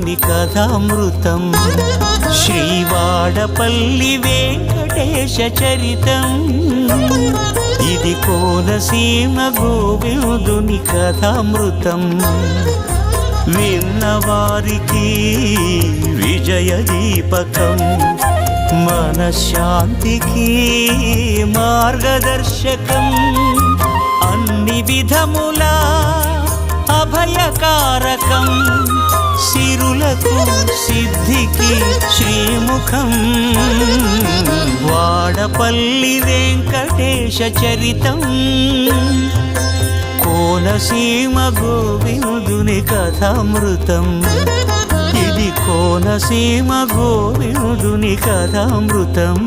గోవిందుని కథామృతం శ్రీవాడపల్లి వెంకటేశ చరితం ఇది కోనసీమ గోవిందుని కథామృతం విన్నవారికి విజయ దీపకం మనశ్శాంతికి మార్గదర్శకం అన్ని విధముల అభయకారకం సిరులకు సిద్ధికి శ్రీముఖం వాడపల్లి వెంకటేశ చరితం కోనసీమ గోవిందుని కథామృతం ఇది కోనసీమ గోవిందుని కథామృతం